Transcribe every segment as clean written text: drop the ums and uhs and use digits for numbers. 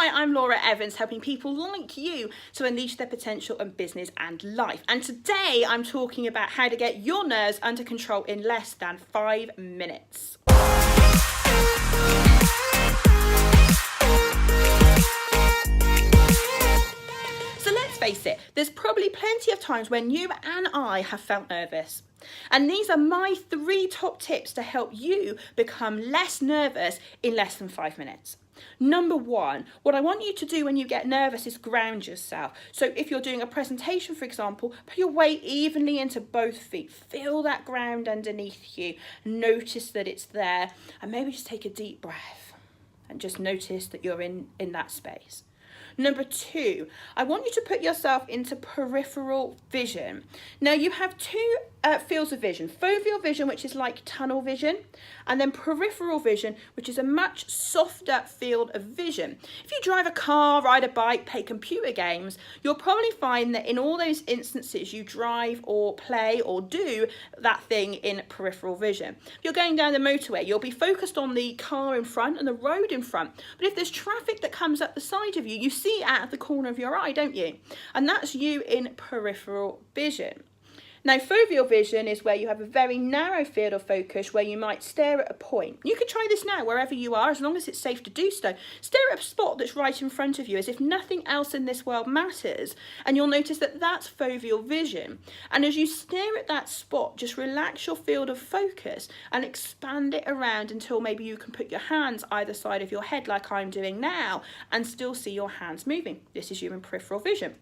Hi, I'm Laura Evans, helping people like you to unleash their potential in business and life. And today I'm talking about how to get your nerves under control in less than 5 minutes. So let's face it, there's probably plenty of times when you and I have felt nervous. And these are my 3 top tips to help you become less nervous in less than 5 minutes. Number 1, what I want you to do when you get nervous is ground yourself. So if you're doing a presentation, for example, put your weight evenly into both feet. Feel that ground underneath you. Notice that it's there. And maybe just take a deep breath and just notice that you're in that space. Number 2, I want you to put yourself into peripheral vision. Now you have 2 fields of vision, foveal vision, which is like tunnel vision, and then peripheral vision, which is a much softer field of vision. If you drive a car, ride a bike, play computer games, you'll probably find that in all those instances you drive or play or do that thing in peripheral vision. If you're going down the motorway, you'll be focused on the car in front and the road in front. But if there's traffic that comes up the side of you, you see it out of the corner of your eye, don't you? And that's you in peripheral vision. Now, foveal vision is where you have a very narrow field of focus where you might stare at a point. You could try this now wherever you are, as long as it's safe to do so. Stare at a spot that's right in front of you as if nothing else in this world matters, and you'll notice that that's foveal vision. And as you stare at that spot, just relax your field of focus and expand it around until maybe you can put your hands either side of your head like I'm doing now and still see your hands moving. This is you in peripheral vision.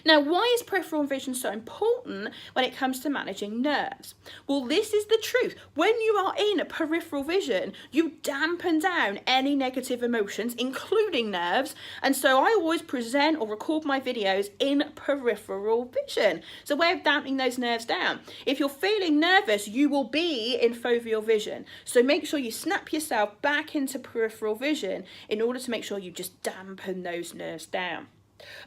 Now, why is peripheral vision so important when it comes to managing nerves? Well, this is the truth. When you are in peripheral vision, you dampen down any negative emotions, including nerves. And so I always present or record my videos in peripheral vision. It's a way of dampening those nerves down. If you're feeling nervous, you will be in foveal vision. So make sure you snap yourself back into peripheral vision in order to make sure you just dampen those nerves down.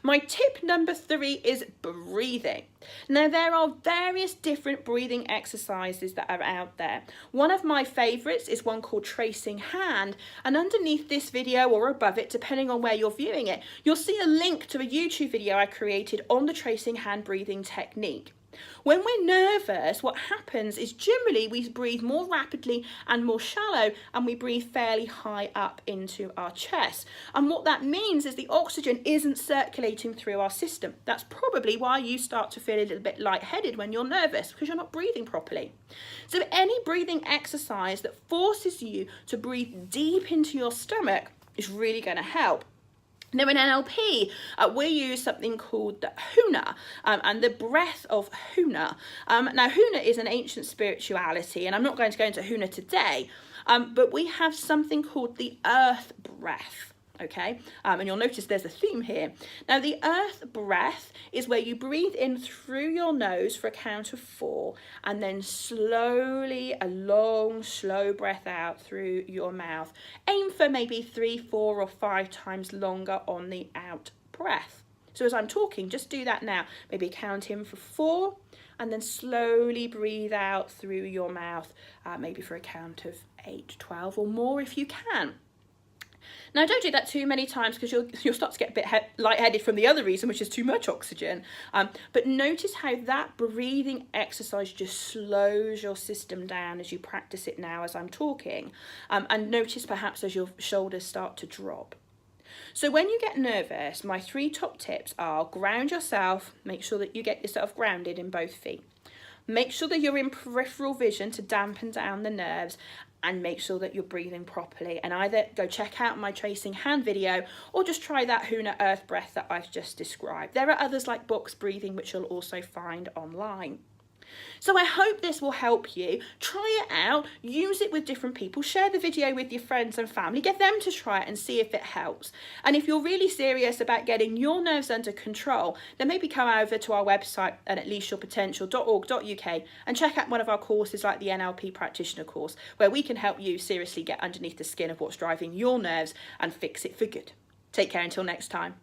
My tip number 3 is breathing. Now, there are various different breathing exercises that are out there. One of my favourites is one called tracing hand, and underneath this video or above it, depending on where you're viewing it, you'll see a link to a YouTube video I created on the tracing hand breathing technique. When we're nervous, what happens is generally we breathe more rapidly and more shallow, and we breathe fairly high up into our chest. And what that means is the oxygen isn't circulating through our system. That's probably why you start to feel a little bit lightheaded when you're nervous, because you're not breathing properly. So any breathing exercise that forces you to breathe deep into your stomach is really going to help. Now in NLP, we use something called the Huna and the breath of Huna. Now Huna is an ancient spirituality, and I'm not going to go into Huna today, but we have something called the Earth Breath. Okay, and you'll notice there's a theme here. Now the Earth Breath is where you breathe in through your nose for a count of 4, and then slowly a long slow breath out through your mouth. Aim for maybe 3, 4 or 5 times longer on the out breath. So as I'm talking, just do that now. Maybe count in for 4 and then slowly breathe out through your mouth, maybe for a count of 8, 12 or more if you can. Now, don't do that too many times because you'll start to get a bit lightheaded from the other reason, which is too much oxygen. But notice how that breathing exercise just slows your system down as you practice it now as I'm talking. And notice perhaps as your shoulders start to drop. So when you get nervous, my 3 top tips are ground yourself, make sure that you get yourself grounded in both feet. Make sure that you're in peripheral vision to dampen down the nerves, and make sure that you're breathing properly. And either go check out my tracing hand video or just try that Huna Earth Breath that I've just described. There are others like box breathing, which you'll also find online. So I hope this will help you. Try it out, use it with different people, share the video with your friends and family, get them to try it and see if it helps. And if you're really serious about getting your nerves under control, then maybe come over to our website at unleashyourpotential.org.uk and check out one of our courses like the NLP Practitioner course, where we can help you seriously get underneath the skin of what's driving your nerves and fix it for good. Take care until next time.